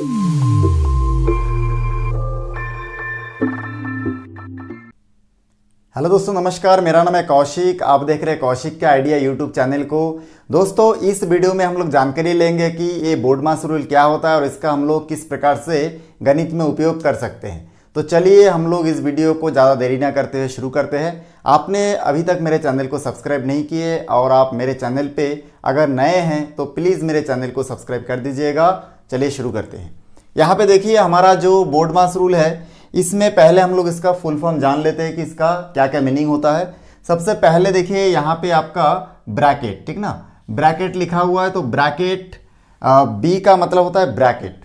Hello दोस्तों, नमस्कार। मेरा नाम है कौशिक। आप देख रहे हैं कौशिक के आइडिया यूट्यूब चैनल को। दोस्तों, इस वीडियो में हम लोग जानकारी लेंगे कि ये बोर्डमास रूल क्या होता है और इसका हम लोग किस प्रकार से गणित में उपयोग कर सकते हैं। तो चलिए हम लोग इस वीडियो को ज़्यादा देरी ना करते हुए शुरू करते हैं। आपने अभी तक मेरे चैनल को सब्सक्राइब नहीं किए और आप मेरे चैनल पे अगर नए हैं तो प्लीज़ मेरे चैनल को सब्सक्राइब कर दीजिएगा। चलिए शुरू करते हैं। यहाँ पे देखिए, हमारा जो बोर्डमास रूल है इसमें पहले हम लोग इसका फुल फॉर्म जान लेते हैं कि इसका क्या क्या मीनिंग होता है। सबसे पहले देखिए यहाँ पे आपका ब्रैकेट, ठीक ना, ब्रैकेट लिखा हुआ है। तो ब्रैकेट बी का मतलब होता है ब्रैकेट।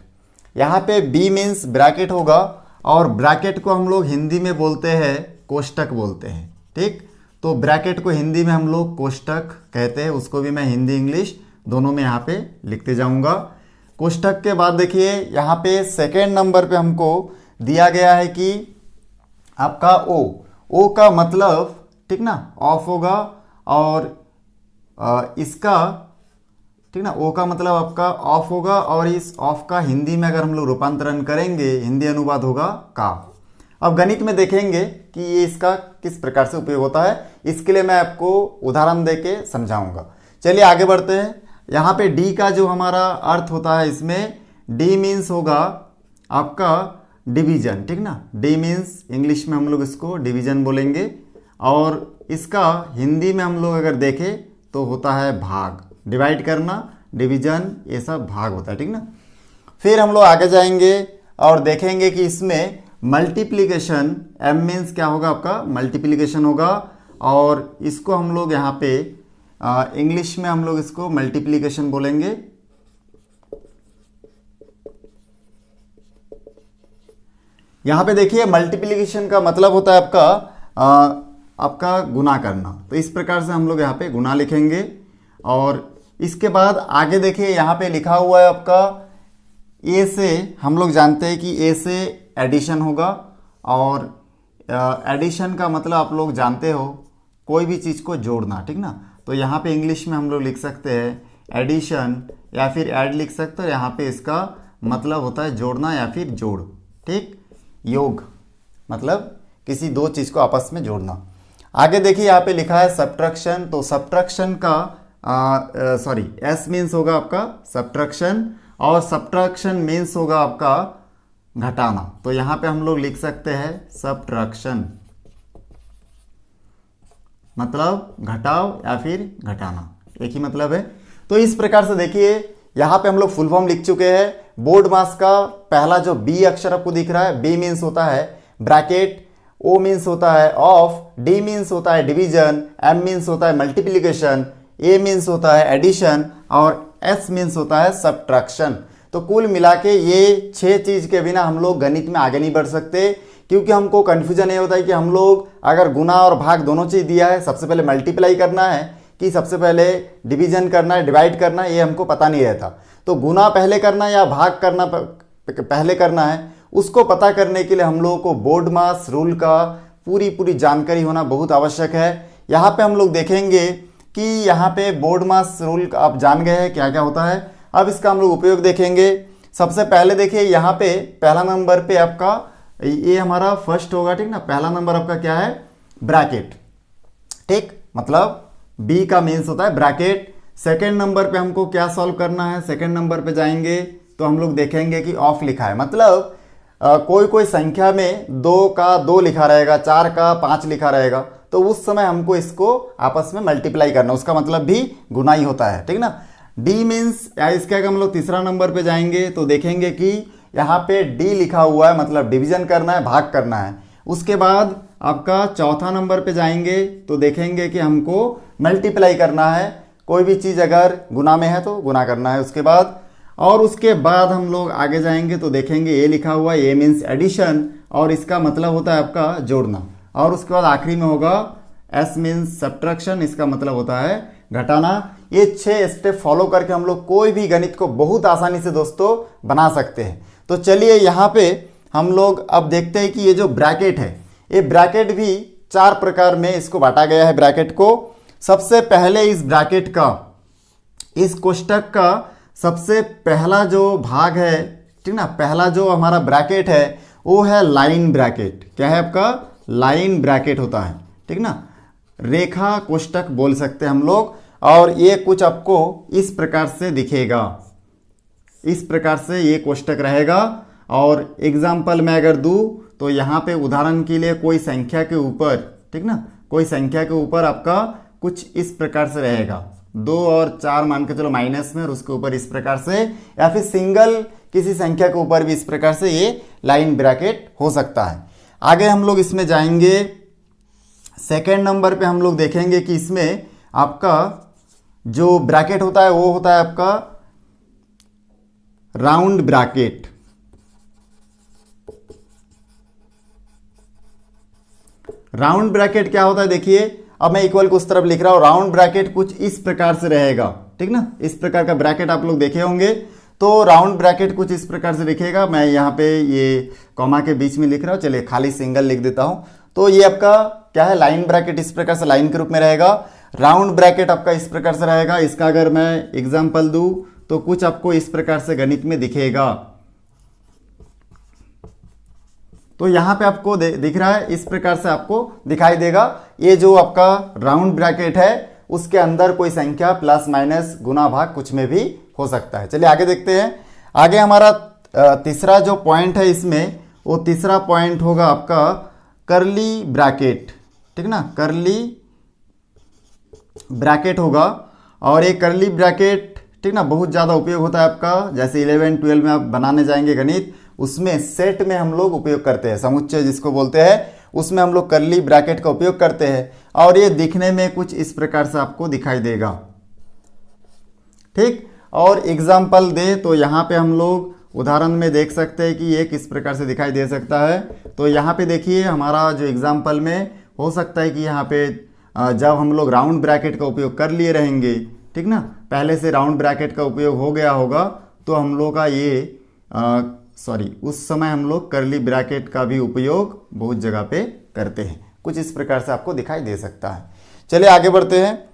यहाँ पे बी मीन्स ब्रैकेट होगा और ब्रैकेट को हम लोग हिंदी में बोलते हैं कोष्टक बोलते हैं, ठीक। तो ब्रैकेट को हिंदी में हम लोग कोष्टक कहते हैं। उसको भी मैं हिंदी इंग्लिश दोनों में यहाँ पे लिखते जाऊँगा। कोष्टक के बाद देखिए यहाँ पे सेकेंड नंबर पे हमको दिया गया है कि आपका ओ का मतलब, ठीक ना, ऑफ होगा और इसका, ठीक ना, ओ का मतलब आपका ऑफ होगा और इस ऑफ का हिंदी में अगर हम लोग रूपांतरण करेंगे हिंदी अनुवाद होगा का। अब गणित में देखेंगे कि ये इसका किस प्रकार से उपयोग होता है। इसके लिए मैं आपको उदाहरण देके समझाऊंगा। चलिए आगे बढ़ते हैं। यहाँ पे डी का जो हमारा अर्थ होता है, इसमें डी मीन्स होगा आपका डिवीजन, ठीक ना। डी मीन्स इंग्लिश में हम लोग इसको डिवीजन बोलेंगे और इसका हिंदी में हम लोग अगर देखें तो होता है भाग, डिवाइड करना, डिवीजन, ये सब भाग होता है, ठीक ना। फिर हम लोग आगे जाएंगे और देखेंगे कि इसमें मल्टीप्लिकेशन, एम मीन्स क्या होगा आपका मल्टीप्लिकेशन होगा और इसको हम लोग यहाँ पे इंग्लिश में हम लोग इसको मल्टीप्लिकेशन बोलेंगे। यहाँ पे देखिए मल्टीप्लिकेशन का मतलब होता है आपका गुना करना। तो इस प्रकार से हम लोग यहाँ पे गुना लिखेंगे और इसके बाद आगे देखिए यहाँ पे लिखा हुआ है आपका ए से, हम लोग जानते हैं कि ए से एडिशन होगा और एडिशन का मतलब आप लोग जानते हो कोई भी चीज़ को जोड़ना, ठीक ना। तो यहाँ पे इंग्लिश में हम लोग लिख सकते हैं एडिशन या फिर ऐड लिख सकते हैं। यहाँ पे इसका मतलब होता है जोड़ना या फिर जोड़, ठीक। योग मतलब किसी दो चीज़ को आपस में जोड़ना। आगे देखिए यहाँ पे लिखा है सब्ट्रैक्शन। तो सब्ट्रैक्शन का एस मीन्स होगा आपका सब्ट्रैक्शन और सब्ट्रैक्शन मीन्स होगा आपका घटाना। तो यहाँ पे हम लोग लिख सकते हैं सब्ट्रैक्शन मतलब घटाव या फिर घटाना, एक ही मतलब है। तो इस प्रकार से देखिए यहाँ पे हम लोग फुल फॉर्म लिख चुके हैं। बोर्डमास का पहला जो बी अक्षर आपको दिख रहा है, बी मीन्स होता है ब्रैकेट, ओ मीन्स होता है ऑफ, डी मीन्स होता है डिवीजन, एम मीन्स होता है मल्टीप्लिकेशन, ए मीन्स होता है एडिशन और एस मीन्स होता है सब्ट्रैक्शन। तो कुल मिला के ये 6 चीज़ के बिना हम लोग गणित में आगे नहीं बढ़ सकते, क्योंकि हमको कन्फ्यूजन ये होता है कि हम लोग अगर गुना और भाग दोनों चीज़ दिया है, सबसे पहले मल्टीप्लाई करना है कि सबसे पहले डिवीजन करना है, डिवाइड करना है, ये हमको पता नहीं रहता। तो गुना पहले करना या भाग करना पहले करना है, उसको पता करने के लिए हम लोगों को बोर्डमास रूल का पूरी जानकारी होना बहुत आवश्यक है। यहाँ पे हम लोग देखेंगे कि यहाँ पे बोर्डमास रूल आप जान गए हैं क्या क्या होता है। अब इसका हम लोग उपयोग देखेंगे। सबसे पहले देखिए यहाँ पे पहला नंबर पे आपका ये हमारा फर्स्ट होगा, ठीक ना। पहला नंबर आपका क्या है ब्रैकेट, ठीक, मतलब बी का मीन्स होता है ब्रैकेट। सेकेंड नंबर पे हमको क्या सॉल्व करना है, सेकेंड नंबर पे जाएंगे तो हम लोग देखेंगे कि ऑफ लिखा है, मतलब कोई संख्या में 2 का 2 लिखा रहेगा, 4 का 5 लिखा रहेगा, तो उस समय हमको इसको आपस में मल्टीप्लाई करना, उसका मतलब भी गुना ही होता है, ठीक ना। डी मीन्स इसके हम लोग तीसरा नंबर पे जाएंगे तो देखेंगे कि यहाँ पे डी लिखा हुआ है, मतलब डिवीजन करना है, भाग करना है। उसके बाद आपका चौथा नंबर पे जाएंगे तो देखेंगे कि हमको मल्टीप्लाई करना है, कोई भी चीज़ अगर गुना में है तो गुना करना है उसके बाद। और उसके बाद हम लोग आगे जाएंगे तो देखेंगे ए लिखा हुआ है, ए मीन्स एडिशन और इसका मतलब होता है आपका जोड़ना। और उसके बाद आखिरी में होगा एस मीन्स सब्ट्रैक्शन, इसका मतलब होता है घटाना। ये 6 स्टेप फॉलो करके हम लोग कोई भी गणित को बहुत आसानी से दोस्तों बना सकते हैं। तो चलिए यहाँ पे हम लोग अब देखते हैं कि ये जो ब्रैकेट है, ये ब्रैकेट भी 4 प्रकार में इसको बांटा गया है ब्रैकेट को। सबसे पहले इस ब्रैकेट का, इस कोष्टक का सबसे पहला जो भाग है, ठीक ना। पहला जो हमारा ब्रैकेट है वो है लाइन ब्रैकेट। क्या है आपका? लाइन ब्रैकेट होता है, ठीक ना, रेखा कोष्टक बोल सकते हैं हम लोग। और ये कुछ आपको इस प्रकार से दिखेगा, इस प्रकार से ये कोष्टक रहेगा। और एग्जाम्पल में अगर दूं तो यहाँ पे उदाहरण के लिए कोई संख्या के ऊपर, ठीक ना, कोई संख्या के ऊपर आपका कुछ इस प्रकार से रहेगा, 2 और 4 मान के चलो माइनस में, और उसके ऊपर इस प्रकार से, या फिर सिंगल किसी संख्या के ऊपर भी इस प्रकार से ये लाइन ब्रैकेट हो सकता है। आगे हम लोग इसमें जाएंगे, सेकेंड नंबर पे हम लोग देखेंगे कि इसमें आपका जो ब्रैकेट होता है वो होता है आपका राउंड ब्रैकेट। राउंड ब्रैकेट क्या होता है देखिए, अब मैं इक्वल को उस तरफ लिख रहा हूं। राउंड ब्रैकेट कुछ इस प्रकार से रहेगा, ठीक ना, इस प्रकार का ब्रैकेट आप लोग देखे होंगे। तो राउंड ब्रैकेट कुछ इस प्रकार से दिखेगा। मैं यहाँ पे ये कॉमा के बीच में लिख रहा हूँ, चलिए खाली सिंगल लिख देता हूँ। तो ये आपका क्या है, लाइन ब्रैकेट इस प्रकार से लाइन के रूप में रहेगा। राउंड ब्रैकेट आपका इस प्रकार से रहेगा। इसका अगर मैं एग्जाम्पल दूं तो कुछ आपको इस प्रकार से गणित में दिखेगा। तो यहाँ पे आपको दिख रहा है, इस प्रकार से आपको दिखाई देगा। ये जो आपका राउंड ब्रैकेट है उसके अंदर कोई संख्या प्लस माइनस गुना भाग कुछ में भी हो सकता है। चलिए आगे देखते हैं। आगे हमारा तीसरा जो पॉइंट है इसमें, वो तीसरा पॉइंट होगा आपका कर्ली ब्रैकेट, ठीक ना, कर्ली ब्रैकेट होगा। और ये कर्ली ब्रैकेट, ठीक ना, बहुत ज़्यादा उपयोग होता है आपका, जैसे 11 12 में आप बनाने जाएंगे गणित, उसमें सेट में हम लोग उपयोग करते हैं, समुच्चय जिसको बोलते हैं, उसमें हम लोग कर्ली ब्रैकेट का उपयोग करते हैं। और ये दिखने में कुछ इस प्रकार से आपको दिखाई देगा, ठीक। और एग्जाम्पल दे तो यहाँ पे हम लोग उदाहरण में देख सकते हैं कि ये किस प्रकार से दिखाई दे सकता है। तो यहाँ पे देखिए हमारा जो एग्जाम्पल में हो सकता है कि यहाँ पे जब हम लोग राउंड ब्रैकेट का उपयोग कर लिए रहेंगे, ठीक ना, पहले से राउंड ब्रैकेट का उपयोग हो गया होगा, तो हम लोग का ये उस समय हम लोग कर्ली ब्रैकेट का भी उपयोग बहुत जगह पे करते हैं। कुछ इस प्रकार से आपको दिखाई दे सकता है। चलिए आगे बढ़ते हैं।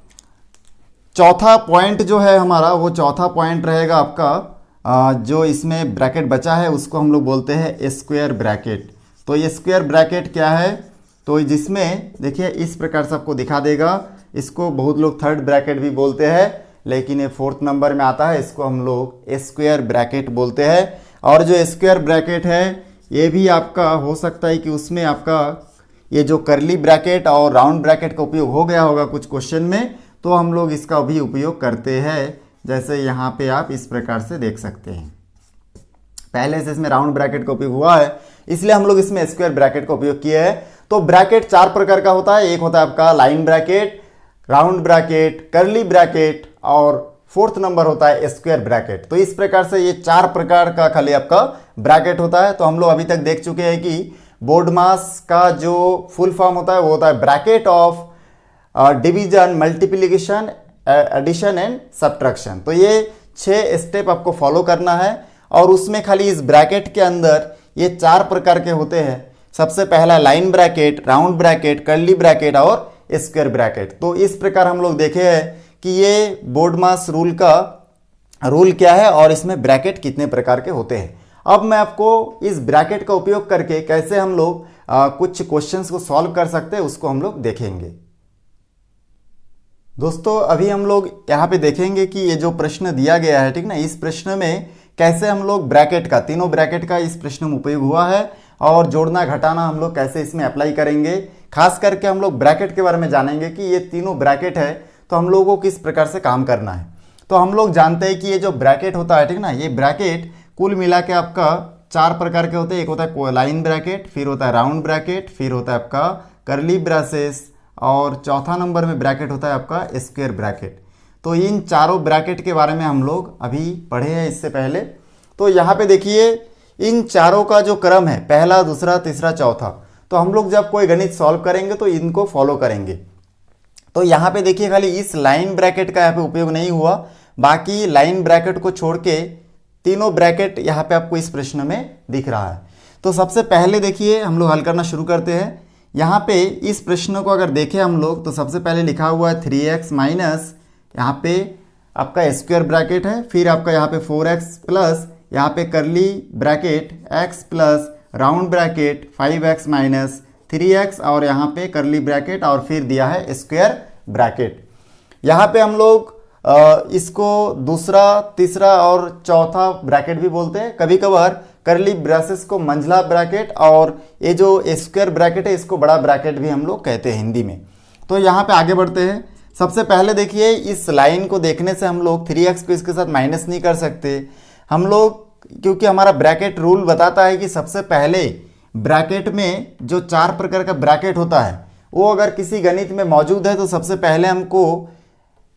चौथा पॉइंट जो है हमारा, वो चौथा पॉइंट रहेगा आपका जो इसमें ब्रैकेट बचा है उसको हम लोग बोलते हैं स्क्वायर ब्रैकेट। तो ये स्क्वायर ब्रैकेट क्या है, तो जिसमें देखिए इस प्रकार से आपको दिखा देगा। इसको बहुत लोग थर्ड ब्रैकेट भी बोलते हैं, लेकिन ये 4th नंबर में आता है। इसको हम लोग स्क्वायर ब्रैकेट बोलते हैं। और जो स्क्वायर ब्रैकेट है ये भी आपका हो सकता है कि उसमें आपका ये जो कर्ली ब्रैकेट और राउंड ब्रैकेट का उपयोग हो गया होगा कुछ क्वेश्चन में, तो हम लोग इसका भी उपयोग करते हैं। जैसे यहाँ पे आप इस प्रकार से देख सकते हैं, पहले से इसमें राउंड ब्रैकेट का उपयोग हुआ है, इसलिए हम लोग इसमें स्क्वायर ब्रैकेट का उपयोग किए हैं। तो ब्रैकेट 4 प्रकार का होता है। एक होता है आपका line bracket, round bracket, curly bracket, और 4th नंबर होता है स्क्वायर ब्रैकेट। तो इस प्रकार से ये 4 प्रकार का खाली आपका ब्रैकेट होता है। तो हम लोग अभी तक देख चुके हैं कि बोर्डमास का जो फुल फॉर्म होता है वो होता है bracket of division, multiplication, addition and subtraction. तो ये 6 स्टेप आपको फॉलो करना है, और उसमें खाली इस ब्रैकेट के अंदर ये 4 प्रकार के होते हैं। सबसे पहला line bracket, round bracket, curly bracket और स्क्वायर ब्रैकेट। तो इस प्रकार हम लोग देखे हैं कि ये बोर्डमास रूल का रूल क्या है और इसमें ब्रैकेट कितने प्रकार के होते हैं। अब मैं आपको इस ब्रैकेट का उपयोग करके कैसे हम लोग कुछ क्वेश्चंस को सॉल्व कर सकते हैं उसको हम लोग देखेंगे। दोस्तों अभी हम लोग यहाँ पे देखेंगे कि ये जो प्रश्न दिया गया है, ठीक ना, इस प्रश्न में कैसे हम लोग ब्रैकेट का, तीनों ब्रैकेट का इस प्रश्न में उपयोग हुआ है, और जोड़ना घटाना हम लोग कैसे इसमें अप्लाई करेंगे। खास करके हम लोग ब्रैकेट के बारे में जानेंगे कि ये तीनों ब्रैकेट है तो हम लोगों को किस प्रकार से काम करना है। तो हम लोग जानते हैं कि ये जो ब्रैकेट होता है, ठीक ना, ये ब्रैकेट कुल मिला के आपका 4 प्रकार के होते हैं। एक होता है लाइन ब्रैकेट, फिर होता है राउंड ब्रैकेट, फिर होता है आपका कर्ली ब्रेसेस, और चौथा नंबर में ब्रैकेट होता है आपका स्क्वायर ब्रैकेट। तो इन चारों ब्रैकेट के बारे में हम लोग अभी पढ़े हैं इससे पहले। तो यहाँ पे देखिए इन चारों का जो क्रम है, पहला, दूसरा, तीसरा, चौथा, तो हम लोग जब कोई गणित सॉल्व करेंगे तो इनको फॉलो करेंगे। तो यहाँ पे देखिए खाली इस लाइन ब्रैकेट का यहाँ पे उपयोग नहीं हुआ, बाकी लाइन ब्रैकेट को छोड़ के तीनों ब्रैकेट यहाँ पे आपको इस प्रश्न में दिख रहा है। तो सबसे पहले देखिए हम लोग हल करना शुरू करते हैं। यहाँ पे इस प्रश्न को अगर देखें हम लोग तो सबसे पहले लिखा हुआ है 3x माइनस, यहाँ पे आपका स्क्वायर ब्रैकेट है, फिर आपका यहाँ पे 4x प्लस, यहाँ पे करली bracket x plus round bracket 5x minus 3x और यहाँ पे करली ब्रैकेट और फिर दिया है स्क्वायर ब्रैकेट। यहाँ पे हम लोग इसको दूसरा, तीसरा और चौथा ब्रैकेट भी बोलते हैं। कभी कभार करली ब्रेसेस को मंझला ब्रैकेट और ये जो स्क्वायर ब्रैकेट है इसको बड़ा ब्रैकेट भी हम लोग कहते हैं हिंदी में। तो यहाँ पे आगे बढ़ते हैं। सबसे पहले देखिए, इस लाइन को देखने से हम लोग 3x को इसके साथ माइनस नहीं कर सकते हम लोग, क्योंकि हमारा ब्रैकेट रूल बताता है कि सबसे पहले ब्रैकेट में जो 4 प्रकार का ब्रैकेट होता है वो अगर किसी गणित में मौजूद है तो सबसे पहले हमको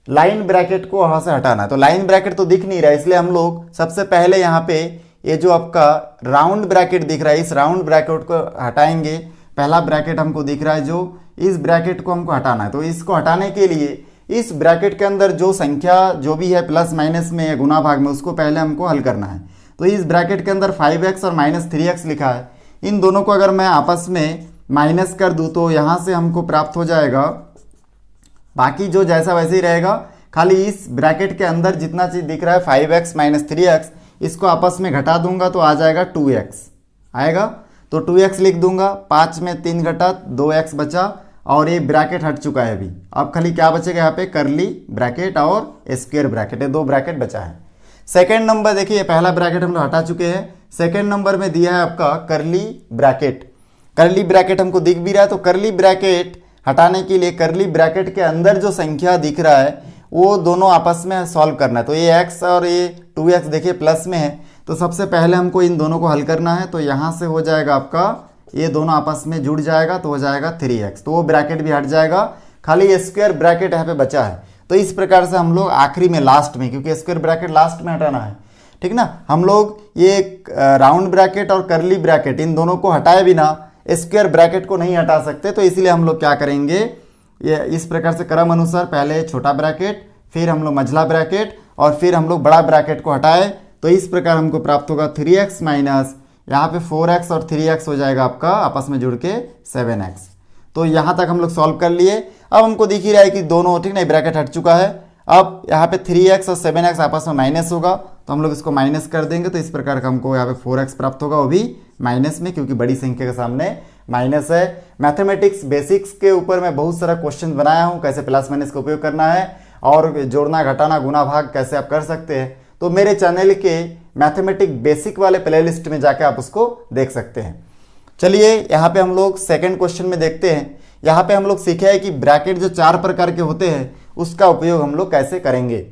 लाइन ब्रैकेट को वहाँ से हटाना है। तो लाइन ब्रैकेट तो दिख नहीं रहा है, इसलिए हम लोग सबसे पहले यहाँ पे ये जो आपका राउंड ब्रैकेट दिख रहा है इस राउंड ब्रैकेट को हटाएंगे। पहला ब्रैकेट हमको दिख रहा है जो, इस ब्रैकेट को हमको हटाना है। तो इसको हटाने के लिए इस ब्रैकेट के अंदर जो संख्या जो भी है प्लस माइनस में या गुना भाग में उसको पहले हमको हल करना है। तो इस ब्रैकेट के अंदर 5x और माइनस 3x लिखा है, इन दोनों को अगर मैं आपस में माइनस कर दूँ तो यहाँ से हमको प्राप्त हो जाएगा, बाकी जो जैसा वैसे ही रहेगा, खाली इस ब्रैकेट के अंदर जितना चीज़ दिख रहा है 5x माइनस 3x इसको आपस में घटा दूंगा तो आ जाएगा 2x आएगा। तो 2x लिख दूंगा, 5 में 3 घटा 2x बचा और ये ब्रैकेट हट चुका है अभी। अब खाली क्या बचेगा यहाँ पे, करली ब्रैकेट और स्क्वायर ब्रैकेट, ये 2 ब्रैकेट बचा है। सेकेंड नंबर देखिए, पहला ब्रैकेट हम लोग हटा चुके हैं। सेकेंड नंबर में दिया है आपका करली ब्रैकेट। करली ब्रैकेट हमको दिख भी रहा है, तो करली ब्रैकेट हटाने के लिए करली ब्रैकेट के अंदर जो संख्या दिख रहा है वो दोनों आपस में सॉल्व करना है। तो ये x और ये 2x देखिए प्लस में है, तो सबसे पहले हमको इन दोनों को हल करना है। तो यहाँ से हो जाएगा आपका, ये दोनों आपस में जुड़ जाएगा तो हो जाएगा 3x, तो वो ब्रैकेट भी हट जाएगा, खाली स्क्वायर ब्रैकेट यहाँ पे बचा है। तो इस प्रकार से हम लोग आखिरी में लास्ट में, क्योंकि स्क्वायर ब्रैकेट लास्ट में हटाना है, ठीक ना, हम लोग ये राउंड ब्रैकेट और करली ब्रैकेट इन दोनों को हटाए बिना स्क्वायर ब्रैकेट को नहीं हटा सकते। तो इसलिए हम लोग क्या करेंगे, ये इस प्रकार से क्रम अनुसार पहले छोटा ब्रैकेट, फिर हम लोग मझला ब्रैकेट और फिर हम लोग बड़ा ब्रैकेट को हटाए। तो इस प्रकार हमको प्राप्त होगा 3x माइनस यहाँ पे 4x और 3x हो जाएगा आपका आपस में जुड़ के 7x। तो यहाँ तक हम लोग सॉल्व कर लिए। अब हमको दिख ही रहा है कि दोनों, ठीक ना, ब्रैकेट हट चुका है। अब यहाँ पे 3x और 7x आपस में माइनस होगा तो हम लोग इसको माइनस कर देंगे। तो इस प्रकार का हमको यहाँ पे 4x प्राप्त होगा, वो भी माइनस में, क्योंकि बड़ी संख्या के सामने माइनस है। मैथमेटिक्स बेसिक्स के ऊपर मैं बहुत सारा क्वेश्चन बनाया हूँ, कैसे प्लस माइनस का उपयोग करना है और जोड़ना घटाना गुना भाग कैसे आप कर सकते हैं। तो मेरे चैनल के मैथमेटिक बेसिक वाले प्लेलिस्ट में जाके आप उसको देख सकते हैं। चलिए यहाँ पे हम लोग सेकंड क्वेश्चन में देखते हैं। यहाँ पे हम लोग सीखे हैं कि ब्रैकेट जो 4 प्रकार के होते हैं उसका उपयोग हम लोग कैसे करेंगे।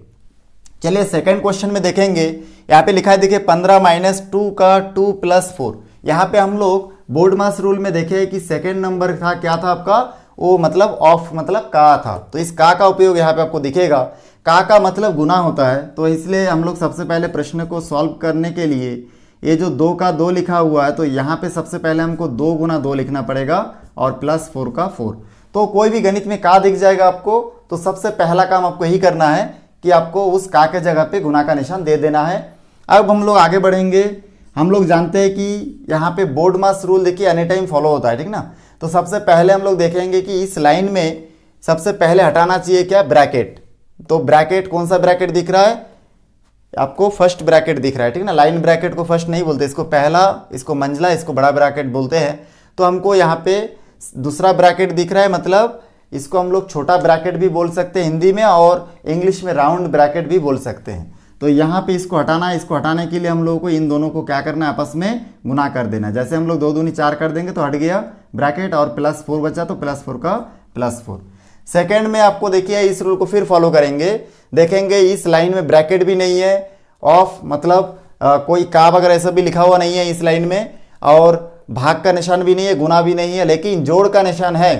चलिए सेकंड क्वेश्चन में देखेंगे। यहाँ पे लिखा है देखिए 15 माइनस 2 का 2 प्लस 4। यहाँ पे हम लोग बोर्ड मास रूल में देखे कि सेकंड नंबर था, क्या था आपका, वो मतलब ऑफ मतलब का था। तो इस का उपयोग यहाँ पे आपको दिखेगा। का मतलब गुना होता है, तो इसलिए हम लोग सबसे पहले प्रश्न को सॉल्व करने के लिए ये जो 2 का 2 लिखा हुआ है तो यहाँ पे सबसे पहले हमको 2 गुना 2 लिखना पड़ेगा और प्लस 4 का 4। तो कोई भी गणित में का दिख जाएगा आपको, तो सबसे पहला काम आपको यही करना है कि आपको उस का के जगह पे गुना का निशान दे देना है। अब हम लोग आगे बढ़ेंगे। हम लोग जानते हैं कि यहाँ पे बोर्ड मास रूल देखिए एनी टाइम फॉलो होता है, ठीक ना। तो सबसे पहले हम लोग देखेंगे कि इस लाइन में सबसे पहले हटाना चाहिए क्या, ब्रैकेट। तो ब्रैकेट कौन सा ब्रैकेट दिख रहा है आपको, फर्स्ट ब्रैकेट दिख रहा है, ठीक ना। लाइन ब्रैकेट को फर्स्ट नहीं बोलते, इसको पहला, इसको मंझला, इसको बड़ा ब्रैकेट बोलते हैं। तो हमको यहाँ पे दूसरा ब्रैकेट दिख रहा है, मतलब इसको हम लोग छोटा ब्रैकेट भी बोल सकते हैं हिंदी में, और इंग्लिश में राउंड ब्रैकेट भी बोल सकते हैं। तो यहाँ पे इसको हटाना है। इसको हटाने के लिए हम लोगों को इन दोनों को क्या करना है, आपस में गुना कर देना है। जैसे हम लोग 2 दूनी 4 कर देंगे तो हट गया ब्रैकेट और प्लस 4 बचा, तो प्लस 4 का प्लस 4। सेकेंड में आपको देखिए इस रूल को फिर फॉलो करेंगे। देखेंगे इस लाइन में ब्रैकेट भी नहीं है, ऑफ मतलब कोई का वगैरह ऐसा भी लिखा हुआ नहीं है इस लाइन में, और भाग का निशान भी नहीं है, गुना भी नहीं है, लेकिन जोड़ का निशान है।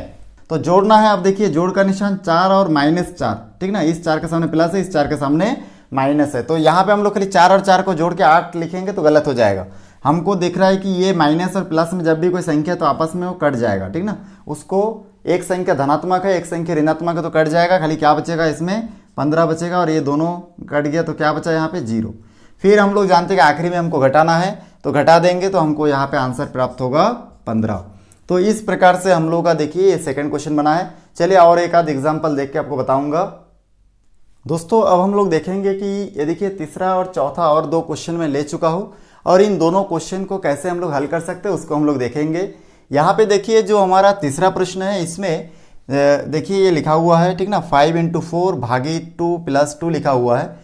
तो जोड़ना है। आप देखिए जोड़ का निशान 4 और -4, ठीक ना। इस 4 के सामने प्लस है, इस 4 के सामने माइनस है। तो यहाँ पे हम लोग खाली 4 और 4 को जोड़ के 8 लिखेंगे तो गलत हो जाएगा। हमको दिख रहा है कि ये माइनस और प्लस में जब भी कोई संख्या तो आपस में वो कट जाएगा, ठीक ना। उसको एक संख्या धनात्मक है, एक संख्या ऋणात्मक है, तो कट जाएगा। खाली क्या बचेगा इसमें, 15 बचेगा, और ये दोनों कट गया तो क्या बचा यहाँ पे 0। फिर हम लोग जानते हैं कि आखिरी में हमको घटाना है, तो घटा देंगे तो हमको यहाँ पे आंसर प्राप्त होगा 15। तो इस प्रकार से हम लोग का देखिए ये सेकंड क्वेश्चन बना है। चलिए और एक आध एग्जाम्पल देख के आपको बताऊंगा। दोस्तों अब हम लोग देखेंगे कि ये देखिए तीसरा और चौथा और दो क्वेश्चन मैं ले चुका हूँ और इन दोनों क्वेश्चन को कैसे हम लोग हल कर सकते हैं उसको हम लोग देखेंगे। यहाँ पे देखिए जो हमारा तीसरा प्रश्न है इसमें देखिए ये लिखा हुआ है, ठीक ना, 5 × 4 भागित 2 + 2 लिखा हुआ है।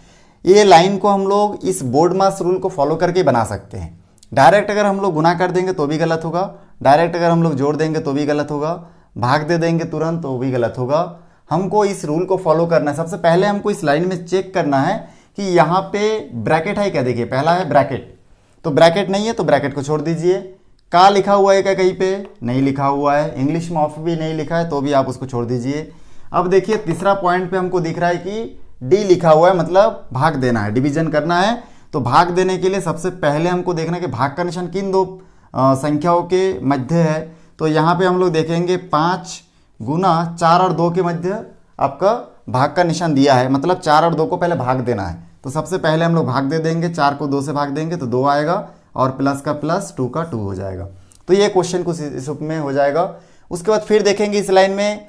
ये लाइन को हम लोग इस बोर्ड मास रूल को फॉलो करके बना सकते हैं। डायरेक्ट अगर हम लोग गुना कर देंगे तो भी गलत होगा, डायरेक्ट अगर हम लोग जोड़ देंगे तो भी गलत होगा, भाग दे देंगे तुरंत तो भी गलत होगा। हमको इस रूल को फॉलो करना है। सबसे पहले हमको इस लाइन में चेक करना है कि यहाँ पे ब्रैकेट है क्या। देखिए पहला है ब्रैकेट, तो ब्रैकेट नहीं है तो ब्रैकेट को छोड़ दीजिए। का लिखा हुआ है क्या कहीं पे? नहीं लिखा हुआ है। इंग्लिश में ऑफ भी नहीं लिखा है तो भी आप उसको छोड़ दीजिए। अब देखिए तीसरा पॉइंट पे हमको दिख रहा है कि डी लिखा हुआ है, मतलब भाग देना है, डिवीजन करना है। तो भाग देने के लिए सबसे पहले हमको देखना है कि भाग का निशान किन दो संख्याओं के मध्य है। तो यहाँ पे हम लोग देखेंगे 5 गुना 4 और 2 के मध्य आपका भाग का निशान दिया है, मतलब 4 और 2 को पहले भाग देना है। तो सबसे पहले हम लोग भाग दे देंगे, 4 को 2 से भाग देंगे तो 2 आएगा और प्लस का प्लस 2 का 2 हो जाएगा। तो ये क्वेश्चन कुछ इस रूप में हो जाएगा। उसके बाद फिर देखेंगे इस लाइन में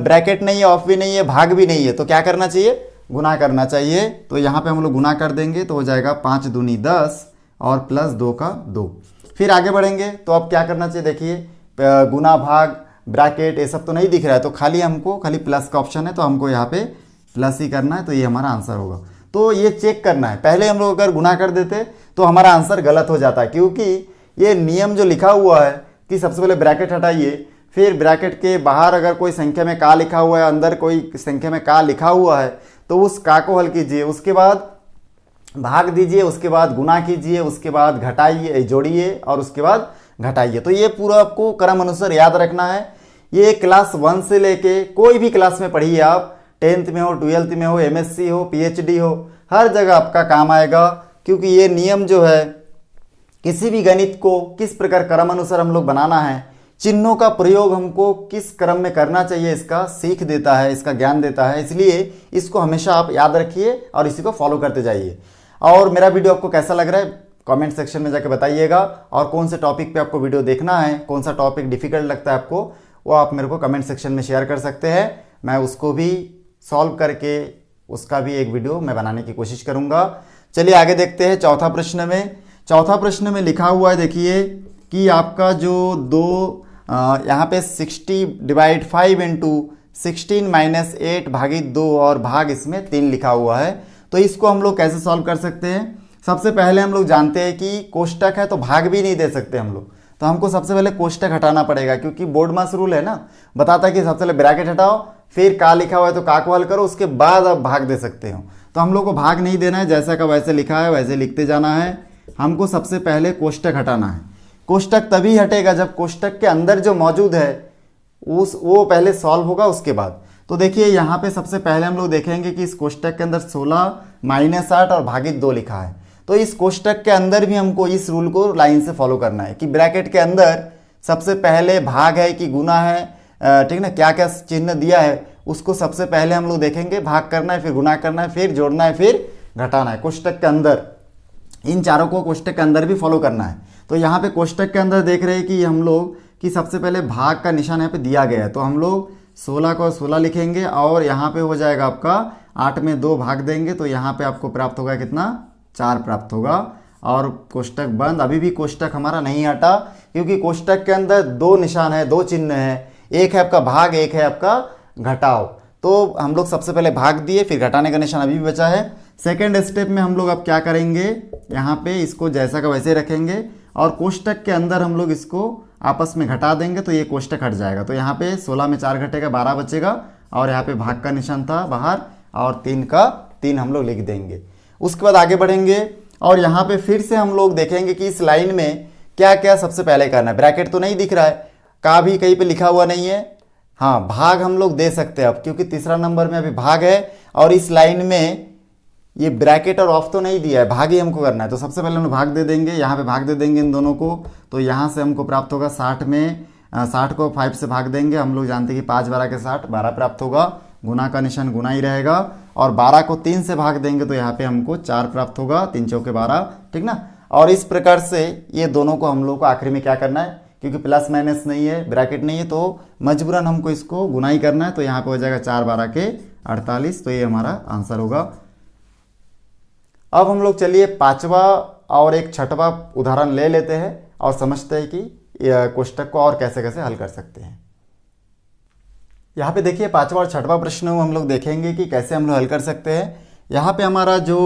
ब्रैकेट नहीं है, ऑफ भी नहीं है, भाग भी नहीं है, तो क्या करना चाहिए? गुना करना चाहिए। तो यहाँ पे हम लोग गुना कर देंगे तो हो जाएगा 5 दूनी 10 और प्लस 2 का 2। फिर आगे बढ़ेंगे तो अब क्या करना चाहिए? देखिए गुना भाग ब्रैकेट ये सब तो नहीं दिख रहा है, तो खाली प्लस का ऑप्शन है तो हमको यहाँ पे प्लस ही करना है, तो ये हमारा आंसर होगा। तो ये चेक करना है। पहले हम लोग अगर गुना कर देते तो हमारा आंसर गलत हो जाता है, क्योंकि ये नियम जो लिखा हुआ है कि सबसे पहले ब्रैकेट हटाइए, फिर ब्रैकेट के बाहर अगर कोई संख्या में का लिखा हुआ है, अंदर कोई संख्या में का लिखा हुआ है, तो उस का को हल कीजिए, उसके बाद भाग दीजिए, उसके बाद गुना कीजिए, उसके बाद घटाइए, जोड़िए और उसके बाद घटाइए। तो ये पूरा आपको क्रम अनुसार याद रखना है। ये क्लास 1 से लेके कोई भी क्लास में पढ़िए आप, 10th में हो, 12th में हो, MSc हो, PhD हो, हर जगह आपका काम आएगा। क्योंकि ये नियम जो है किसी भी गणित को किस प्रकार क्रम अनुसार हम लोग बनाना है, चिन्हों का प्रयोग हमको किस क्रम में करना चाहिए, इसका सीख देता है, इसका ज्ञान देता है। इसलिए इसको हमेशा आप याद रखिए और इसी को फॉलो करते जाइए। और मेरा वीडियो आपको कैसा लग रहा है कमेंट सेक्शन में जाके बताइएगा, और कौन से टॉपिक पे आपको वीडियो देखना है, कौन सा टॉपिक डिफिकल्ट लगता है आपको, वो आप मेरे को कमेंट सेक्शन में शेयर कर सकते हैं। मैं उसको भी सॉल्व करके उसका भी एक वीडियो मैं बनाने की कोशिश करूँगा। चलिए आगे देखते हैं चौथा प्रश्न में। चौथा प्रश्न में लिखा हुआ है देखिए कि आपका जो यहाँ पे 60/5 × 16 - 8 भागित 2 और भाग इसमें 3 लिखा हुआ है। तो इसको हम लोग कैसे सॉल्व कर सकते हैं? सबसे पहले हम लोग जानते हैं कि कोष्टक है तो भाग भी नहीं दे सकते हम लोग, तो हमको सबसे पहले कोष्टक हटाना पड़ेगा, क्योंकि बोर्ड मास रूल है ना, बताता है कि सबसे पहले ब्रैकेट हटाओ, फिर का लिखा हुआ है तो का को हल करो, उसके बाद आप भाग दे सकते हो। तो हम लोग को भाग नहीं देना है, जैसा का वैसे लिखा है वैसे लिखते जाना है। हमको सबसे पहले कोष्टक हटाना है। कोष्टक तभी हटेगा जब कोष्टक के अंदर जो मौजूद है वो पहले सॉल्व होगा, उसके बाद। तो देखिए यहाँ पे सबसे पहले हम लोग देखेंगे कि इस कोष्टक के अंदर 16 - 8 और भागित 2 लिखा है। तो इस कोष्टक के अंदर भी हमको इस रूल को लाइन से फॉलो करना है कि ब्रैकेट के अंदर सबसे पहले भाग है कि गुना है, ठीक ना, क्या क्या चिन्ह दिया है उसको सबसे पहले हम लोग देखेंगे। भाग करना है, फिर गुना करना है, फिर जोड़ना है, फिर घटाना है। कोष्टक के अंदर इन चारों को कोष्टक के अंदर भी फॉलो करना है। तो यहाँ पे कोष्टक के अंदर देख रहे हैं कि हम लोग कि सबसे पहले भाग का निशान यहाँ पे दिया गया है, तो हम लोग 16 को 16 लिखेंगे और यहाँ पे हो जाएगा आपका 8 में 2 भाग देंगे, तो यहाँ पे आपको प्राप्त होगा कितना? 4 प्राप्त होगा। और कोष्टक बंद। अभी भी कोष्टक हमारा नहीं हटा, क्योंकि कोष्टक के अंदर 2 निशान है, 2 चिन्ह है, एक है आपका भाग, एक है आपका घटाव। तो हम लोग सबसे पहले भाग दिए, फिर घटाने का निशान अभी भी बचा है। सेकेंड स्टेप में हम लोग अब क्या करेंगे, यहाँ पे इसको जैसा का वैसे रखेंगे और कोष्टक के अंदर हम लोग इसको आपस में घटा देंगे, तो ये कोष्टक हट जाएगा। तो यहाँ पे 16 में 4 घटेगा, 12 बचेगा, और यहाँ पे भाग का निशान था बाहर और 3 का 3 हम लोग लिख देंगे। उसके बाद आगे बढ़ेंगे और यहाँ पे फिर से हम लोग देखेंगे कि इस लाइन में क्या क्या सबसे पहले करना है। ब्रैकेट तो नहीं दिख रहा है, का भी कहीं पे लिखा हुआ नहीं है। हाँ, भाग हम लोग दे सकते हैं अब, क्योंकि तीसरा नंबर में अभी भाग है और इस लाइन में ये ब्रैकेट और ऑफ तो नहीं दिया है, भाग ही हमको करना है। तो सबसे पहले हम भाग दे देंगे, यहाँ पे भाग दे देंगे इन दोनों को। तो यहाँ से हमको प्राप्त होगा 60 में 60 को 5 से भाग देंगे। हम लोग जानते हैं कि 5 12 के 60, 12 प्राप्त होगा। गुना का निशान गुना ही रहेगा, और 12 को 3 से भाग देंगे तो यहाँ पे हमको 4 प्राप्त होगा, 3 चौके 12, ठीक ना। और इस प्रकार से ये दोनों को हम लोग को आखिरी में क्या करना है क्योंकि प्लस माइनस नहीं है, ब्रैकेट नहीं है, तो मजबूरन हमको इसको गुना ही करना है। तो यहाँ पे हो जाएगा 4 12 के 48, तो ये हमारा आंसर होगा। अब हम लोग चलिए पांचवा और एक छठवा उदाहरण ले लेते हैं और समझते हैं कि कोष्टक को और कैसे कैसे हल कर सकते हैं। यहाँ पे देखिए पांचवा और छठवा प्रश्न हम लोग देखेंगे कि कैसे हम लोग हल कर सकते हैं। यहाँ पे हमारा जो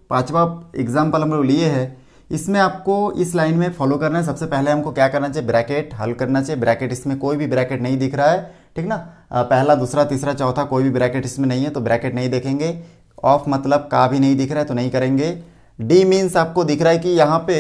पांचवा एग्जाम्पल हम लोग लिए हैं, इसमें आपको इस लाइन में फॉलो करना है। सबसे पहले हमको क्या करना चाहिए, ब्रैकेट हल करना चाहिए। ब्रैकेट इसमें कोई भी ब्रैकेट नहीं दिख रहा है, ठीक ना, पहला दूसरा तीसरा चौथा कोई भी ब्रैकेट इसमें नहीं है, तो ब्रैकेट नहीं देखेंगे। ऑफ मतलब का भी नहीं दिख रहा है तो नहीं करेंगे। डी मीन्स आपको दिख रहा है कि यहाँ पे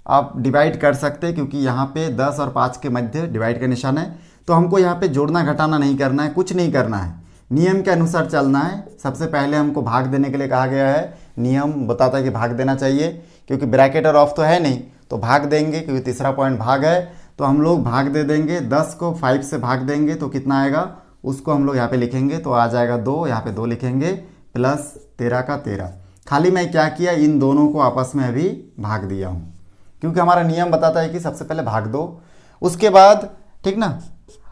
आप डिवाइड कर सकते हैं, क्योंकि यहाँ पे 10 और 5 के मध्य डिवाइड का निशान है। तो हमको यहाँ पे जोड़ना घटाना नहीं करना है, कुछ नहीं करना है, नियम के अनुसार चलना है। सबसे पहले हमको भाग देने के लिए कहा गया है, नियम बताता है कि भाग देना चाहिए, क्योंकि ब्रैकेट और ऑफ तो है नहीं तो भाग देंगे, क्योंकि तीसरा पॉइंट भाग है तो हम लोग भाग दे देंगे। 10 को 5 से भाग देंगे तो कितना आएगा, उसको हम लोग यहाँ पे लिखेंगे, तो आ जाएगा 2, यहाँ पे 2 लिखेंगे, प्लस 13 का 13। खाली मैं क्या किया, इन दोनों को आपस में अभी भाग दिया हूँ, क्योंकि हमारा नियम बताता है कि सबसे पहले भाग दो, उसके बाद, ठीक ना।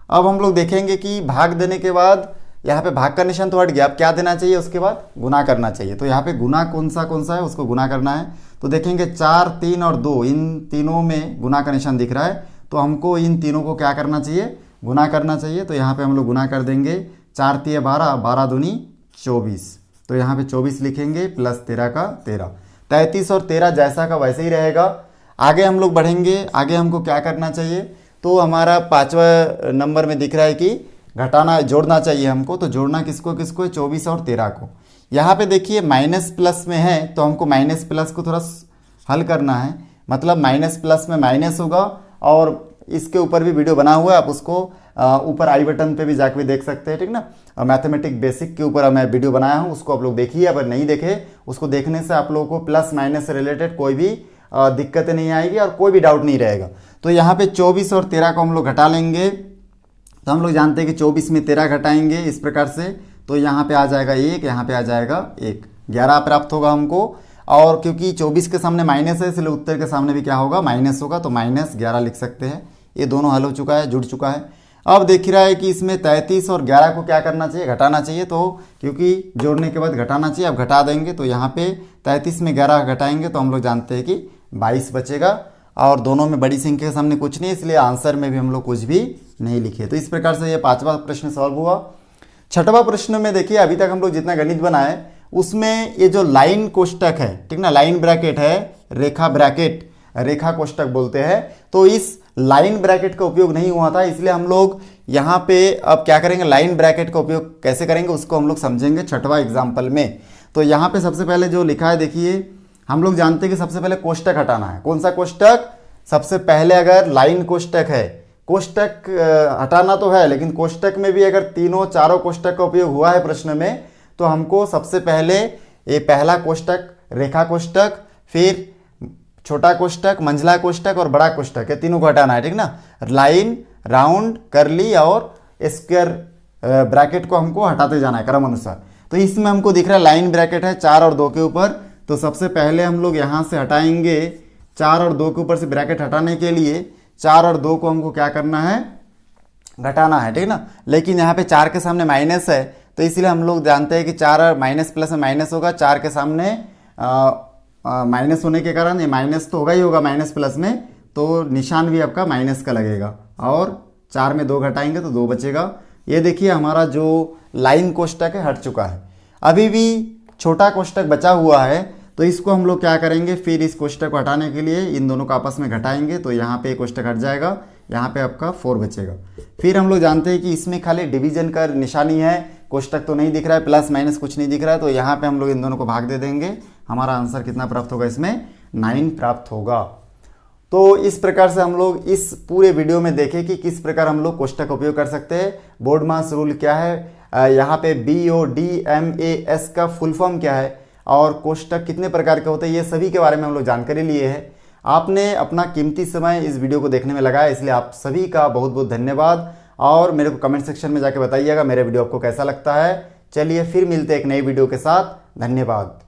अब हम लोग देखेंगे कि भाग देने के बाद यहाँ पे भाग का निशान तो हट गया, अब क्या देना चाहिए, उसके बाद गुना करना चाहिए। तो यहाँ पे गुना कौन सा है, उसको गुना करना है। तो देखेंगे 4 3 और 2, इन तीनों में गुना का निशान दिख रहा है, तो हमको इन तीनों को क्या करना चाहिए, गुना करना चाहिए। तो यहाँ पे हम लोग गुना कर देंगे, 4 3 12, 12 दूनी 24, तो यहाँ पे 24 लिखेंगे, प्लस 13 का 13। 33 और 13 जैसा का वैसे ही रहेगा। आगे हम लोग बढ़ेंगे, आगे हमको क्या करना चाहिए, तो हमारा पांचवा नंबर में दिख रहा है कि घटाना जोड़ना चाहिए हमको। तो जोड़ना किसको किसको है, 24 और 13 को। यहाँ पे देखिए माइनस प्लस में है, तो हमको माइनस प्लस को थोड़ा हल करना है, मतलब माइनस प्लस में माइनस होगा। और इसके ऊपर भी वीडियो बना हुआ है, आप उसको ऊपर आई बटन पे भी जाके भी देख सकते हैं, ठीक ना। मैथमेटिक बेसिक के ऊपर मैं वीडियो बनाया हूँ, उसको आप लोग देखिए। अगर नहीं देखे, उसको देखने से आप लोगों को प्लस माइनस से रिलेटेड कोई भी दिक्कतें नहीं आएगी और कोई भी डाउट नहीं रहेगा। तो यहाँ पे 24 और 13 को हम लोग घटा लेंगे। तो हम लोग जानते हैं कि 24 में 13 घटाएंगे इस प्रकार से, तो यहाँ पे आ जाएगा 1, यहाँ पे आ जाएगा 1, 11 प्राप्त होगा हमको। और क्योंकि 24 के सामने माइनस है, इसलिए उत्तर के सामने भी क्या होगा, माइनस होगा, तो -11 लिख सकते हैं। ये दोनों हल हो चुका है, जुड़ चुका है। अब देख रहा है कि इसमें 33 और 11 को क्या करना चाहिए, घटाना चाहिए। तो क्योंकि जोड़ने के बाद घटाना चाहिए, अब घटा देंगे। तो यहाँ पे 33 में 11 घटाएंगे तो हम लोग जानते हैं कि 22 बचेगा। और दोनों में बड़ी संख्या के सामने कुछ नहीं, इसलिए आंसर में भी हम लोग कुछ भी नहीं लिखे। तो इस प्रकार से ये पांचवा प्रश्न सॉल्व हुआ। छठवा प्रश्न में देखिए, अभी तक हम लोग जितना गणित बनाए उसमें ये जो लाइन कोष्टक है, ठीक ना, लाइन ब्रैकेट है, रेखा ब्रैकेट, रेखा कोष्टक बोलते हैं, तो इस लाइन ब्रैकेट का उपयोग नहीं हुआ था, इसलिए हम लोग यहाँ पे अब क्या करेंगे, लाइन ब्रैकेट का उपयोग कैसे करेंगे उसको हम लोग समझेंगे छठवा एग्जाम्पल में। तो यहाँ पे सबसे पहले जो लिखा है देखिए, हम लोग जानते हैं कि सबसे पहले कोष्टक हटाना है। कौन सा कोष्टक, सबसे पहले अगर लाइन कोष्टक है, कोष्टक हटाना तो है, लेकिन कोष्टक में भी अगर तीनों चारों कोष्टक का उपयोग हुआ है प्रश्न में, तो हमको सबसे पहले ये पहला कोष्टक रेखा कोष्टक, फिर छोटा कोष्टक, मंझला कोष्टक और बड़ा कोष्टक, ये तीनों को हटाना है, ठीक ना। लाइन, राउंड, करली और स्क्वायर ब्रैकेट को हमको हटाते जाना है क्रम अनुसार। तो इसमें हमको दिख रहा है लाइन ब्रैकेट है 4 और 2 के ऊपर, तो सबसे पहले हम लोग यहाँ से हटाएंगे 4 और 2 के ऊपर से ब्रैकेट हटाने के लिए 4 और 2 को हमको क्या करना है, घटाना है, ठीक ना। लेकिन यहाँ पे 4 के सामने माइनस है, तो इसलिए हम लोग जानते हैं कि 4 और माइनस प्लस में माइनस होगा, 4 के सामने माइनस होने के कारण ये माइनस तो होगा ही होगा माइनस प्लस में, तो निशान भी आपका माइनस का लगेगा। और 4 में 2 घटाएंगे तो 2 बचेगा। ये देखिए हमारा जो लाइन कोष्टक है हट चुका है, अभी भी छोटा कोष्टक बचा हुआ है, तो इसको हम लोग क्या करेंगे, फिर इस कोष्टक को हटाने के लिए इन दोनों को आपस में घटाएंगे, तो यहाँ पे कोष्टक हट जाएगा, यहाँ पे आपका 4 बचेगा। फिर हम लोग जानते हैं कि इसमें खाली डिवीजन का निशानी है, कोष्टक तो नहीं दिख रहा है, प्लस माइनस कुछ नहीं दिख रहा है, तो यहाँ पे हम लोग इन दोनों को भाग दे देंगे। हमारा आंसर कितना प्राप्त होगा, इसमें 9 प्राप्त होगा। तो इस प्रकार से हम लोग इस पूरे वीडियो में देखें कि किस प्रकार हम लोग कोष्टक का उपयोग कर सकते हैं। बोर्ड मास रूल क्या है, यहाँ पे BODMAS का फुल फॉर्म क्या है और कोष्टक कितने प्रकार के होते हैं, ये सभी के बारे में हम लोग जानकारी लिए हैं। आपने अपना कीमती समय इस वीडियो को देखने में लगाया, इसलिए आप सभी का बहुत बहुत धन्यवाद। और मेरे को कमेंट सेक्शन में जाके बताइएगा मेरा वीडियो आपको कैसा लगता है। चलिए फिर मिलते हैं एक नई वीडियो के साथ, धन्यवाद।